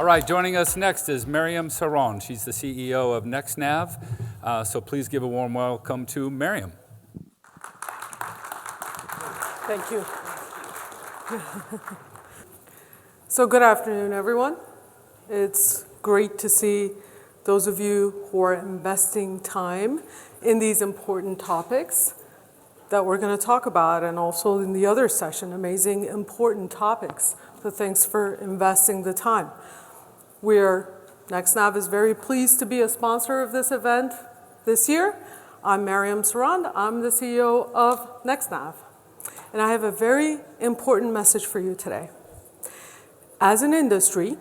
All right, joining us next is Mariam Sorond. She's the CEO of NextNav. So please give a warm welcome to Mariam. Thank you. So good afternoon, everyone. It's great to see those of you who are investing time in these important topics that we're going to talk about, and also in the other session, amazing, important topics. So thanks for investing the time. NextNav is very pleased to be a sponsor of this event this year. I'm Mariam Sorond. I'm the CEO of NextNav. And I have a very important message for you today. As an industry,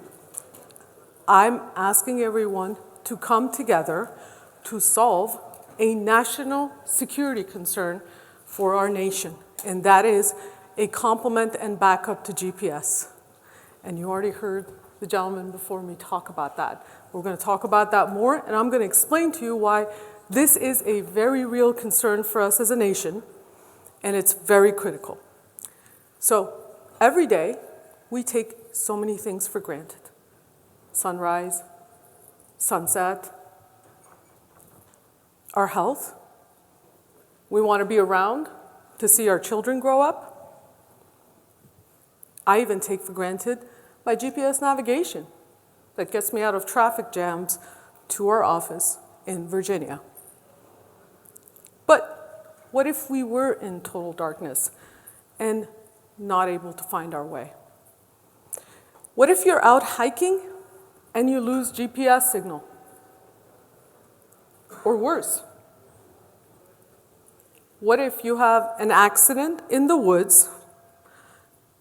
I'm asking everyone to come together to solve a national security concern for our nation, and that is a complement and backup to GPS. And you already heard the gentleman before me talk about that. We're going to talk about that more, and I'm going to explain to you why this is a very real concern for us as a nation, and it's very critical. So every day, we take so many things for granted. Sunrise, sunset, our health. We want to be around to see our children grow up. I even take for granted my GPS navigation that gets me out of traffic jams to our office in Virginia. But what if we were in total darkness and not able to find our way? What if you're out hiking and you lose GPS signal? Or worse, what if you have an accident in the woods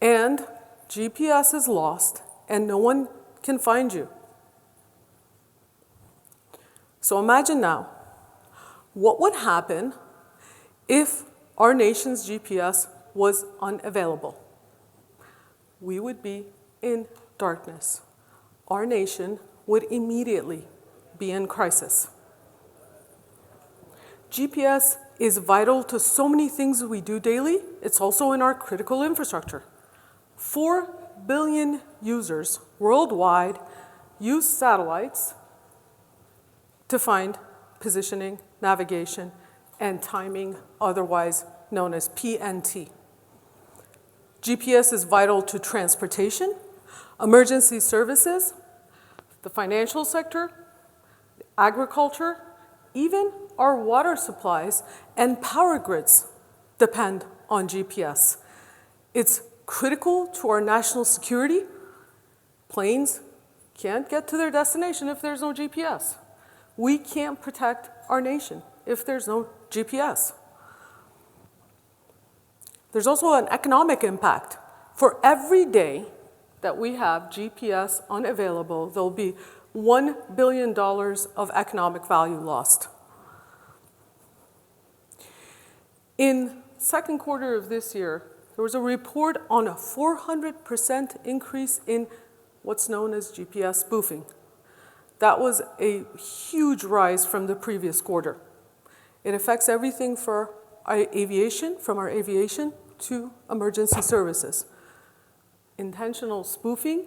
and GPS is lost and no one can find you? So imagine now, what would happen if our nation's GPS was unavailable? We would be in darkness. Our nation would immediately be in crisis. GPS is vital to so many things we do daily. It's also in our critical infrastructure. 4 billion users worldwide use satellites to find positioning, navigation, and timing, otherwise known as PNT. GPS is vital to transportation, emergency services, the financial sector, agriculture, even our water supplies and power grids depend on GPS. It's critical to our national security. Planes can't get to their destination if there's no GPS. We can't protect our nation if there's no GPS. There's also an economic impact. For every day that we have GPS unavailable, there'll be $1 billion of economic value lost. In second quarter of this year, there was a report on a 400% increase in what's known as GPS spoofing. That was a huge rise from the previous quarter. It affects everything for our aviation, from our aviation to emergency services. Intentional spoofing,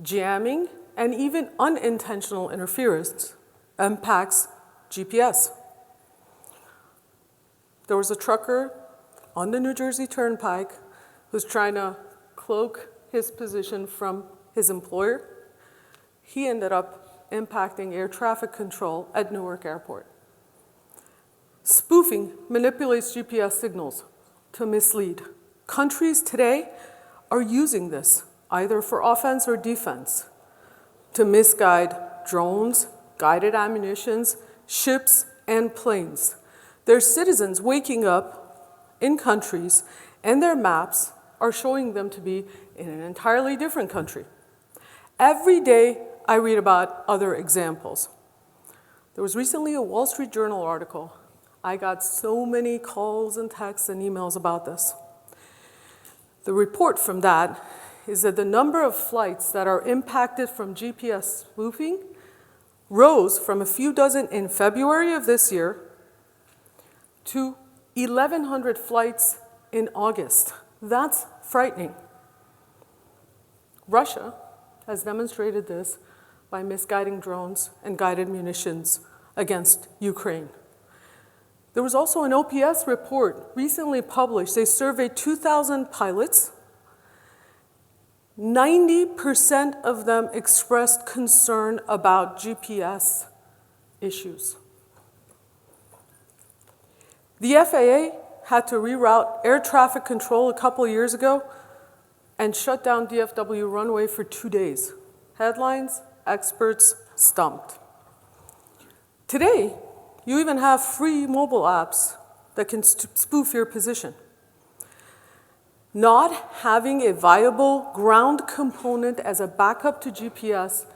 jamming, and even unintentional interference impacts GPS. There was a trucker on the New Jersey Turnpike who was trying to cloak his position from his employer. He ended up impacting air traffic control at Newark Airport. Spoofing manipulates GPS signals to mislead. Countries today are using this, either for offense or defense, to misguide drones, guided ammunitions, ships, and planes. There's citizens waking up in countries, and their maps are showing them to be in an entirely different country. Every day, I read about other examples. There was recently a Wall Street Journal article. I got so many calls and texts and emails about this. The report from that is that the number of flights that are impacted from GPS spoofing rose from a few dozen in February of this year to 1,100 flights in August. That's frightening. Russia has demonstrated this by misguiding drones and guided munitions against Ukraine. There was also an OPS report recently published. They surveyed 2,000 pilots. 90% of them expressed concern about GPS issues. The FAA had to reroute air traffic control a couple of years ago and shut down DFW runway for 2 days. Headlines, experts stumped. Today, you even have free mobile apps that can spoof your position. Not having a viable ground component as a backup to GPS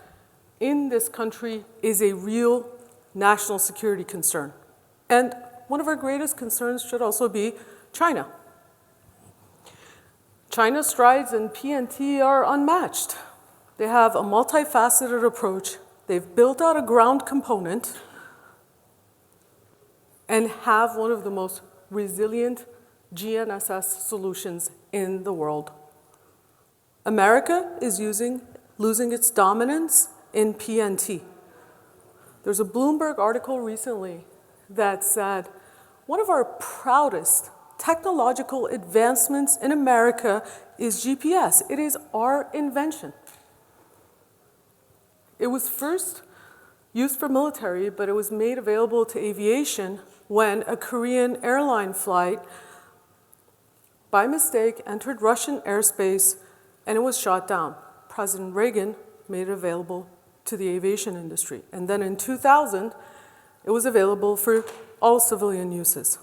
in this country is a real national security concern. And one of our greatest concerns should also be China. China's strides in PNT are unmatched. They have a multifaceted approach. They've built out a ground component and have one of the most resilient GNSS solutions in the world. America is losing its dominance in PNT. There's a Bloomberg article recently that said one of our proudest technological advancements in America is GPS. It is our invention. It was first used for military, but it was made available to aviation when a Korean airline flight, by mistake, entered Russian airspace and it was shot down. President Reagan made it available to the aviation industry. And then in 2000, it was available for all civilian uses.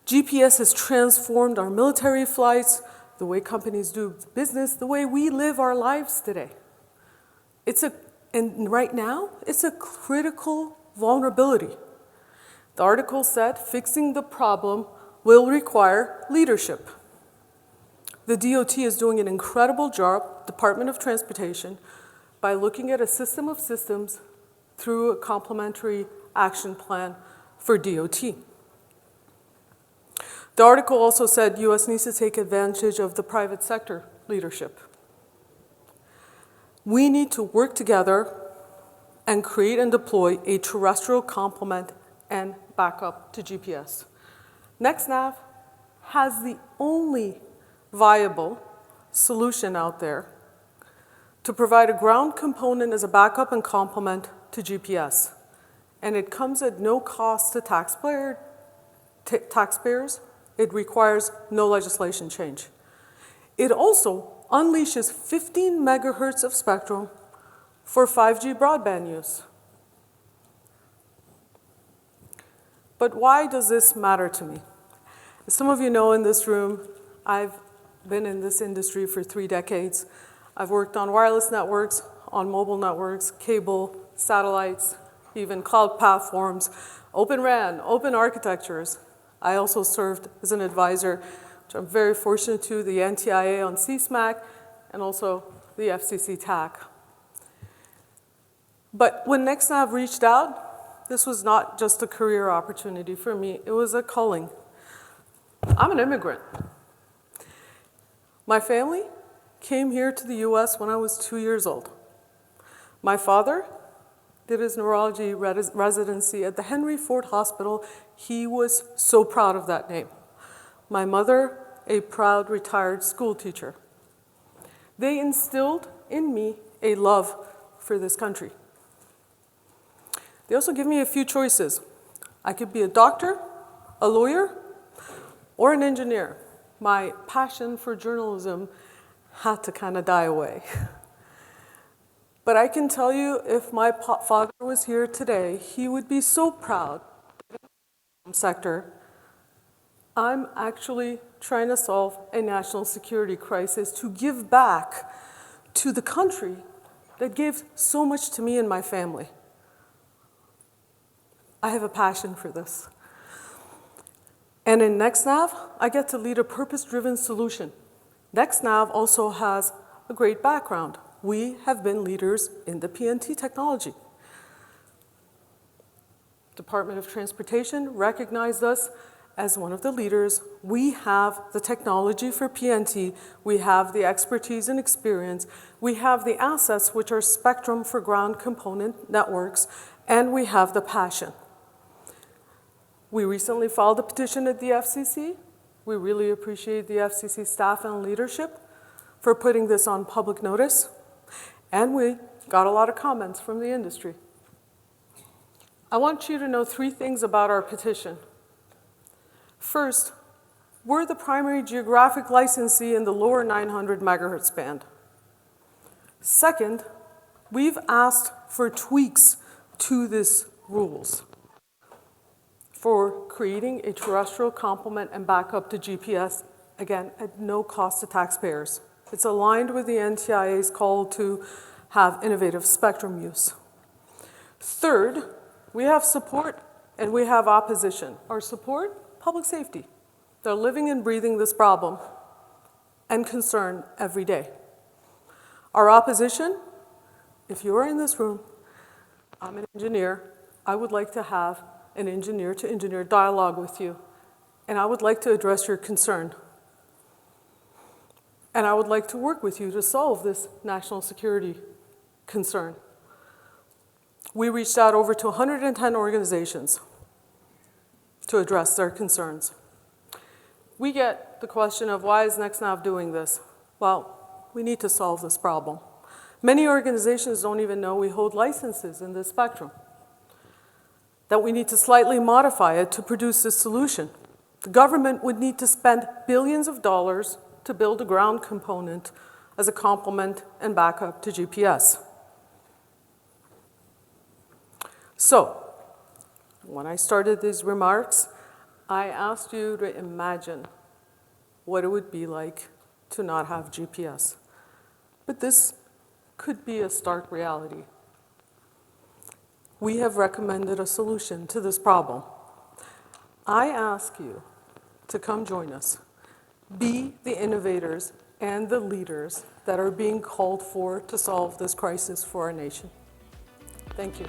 GPS has transformed our military flights, the way companies do business, the way we live our lives today. And right now, it's a critical vulnerability. The article said fixing the problem will require leadership. The DOT is doing an incredible job, Department of Transportation, by looking at a system of systems through a complementary action plan for DOT. The article also said US needs to take advantage of the private sector leadership. We need to work together and create and deploy a terrestrial complement and backup to GPS. NextNav has the only viable solution out there to provide a ground component as a backup and complement to GPS. And it comes at no cost to taxpayers. It requires no legislation change. It also unleashes 15 megahertz of spectrum for 5G broadband use. But why does this matter to me? As some of you know in this room, I've been in this industry for 3 decades. I've worked on wireless networks, on mobile networks, cable, satellites, even cloud platforms, open RAN, open architectures. I also served as an advisor, which I'm very fortunate to, the NTIA on CSMAC, and also the FCC TAC. But when NextNav reached out, this was not just a career opportunity for me, it was a calling. I'm an immigrant. My family came here to the US when I was 2 years old. My father did his neurology residency at the Henry Ford Hospital. He was so proud of that name. My mother, a proud retired school teacher. They instilled in me a love for this country. They also give me a few choices. I could be a doctor, a lawyer, or an engineer. My passion for journalism had to kind of die away. But I can tell you, if my father was here today, he would be so proud sector. I'm actually trying to solve a national security crisis to give back to the country that gave so much to me and my family. I have a passion for this. And in NextNav, I get to lead a purpose-driven solution. NextNav also has a great background. We have been leaders in the PNT technology. Department of Transportation recognized us as one of the leaders, we have the technology for PNT, we have the expertise and experience, we have the assets, which are spectrum for ground component networks, and we have the passion. We recently filed a petition at the FCC. We really appreciate the FCC staff and leadership for putting this on public notice, and we got a lot of comments from the industry. I want you to know 3 things about our petition. First, we're the primary geographic licensee in the lower 900 megahertz band. Second, we've asked for tweaks to these rules for creating a terrestrial complement and backup to GPS, again, at no cost to taxpayers. It's aligned with the NTIA's call to have innovative spectrum use. Third, we have support and we have opposition. Our support, public safety. They're living and breathing this problem and concern every day. Our opposition, if you are in this room, I'm an engineer, I would like to have an engineer-to-engineer dialogue with you, and I would like to address your concern. And I would like to work with you to solve this national security concern. We reached out over to 110 organizations to address their concerns. We get the question of why is NextNav doing this? Well, we need to solve this problem. Many organizations don't even know we hold licenses in this spectrum, that we need to slightly modify it to produce this solution. The government would need to spend billions of dollars to build a ground component as a complement and backup to GPS. So, when I started these remarks, I asked you to imagine what it would be like to not have GPS. But this could be a stark reality. We have recommended a solution to this problem. I ask you to come join us. Be the innovators and the leaders that are being called for to solve this crisis for our nation. Thank you.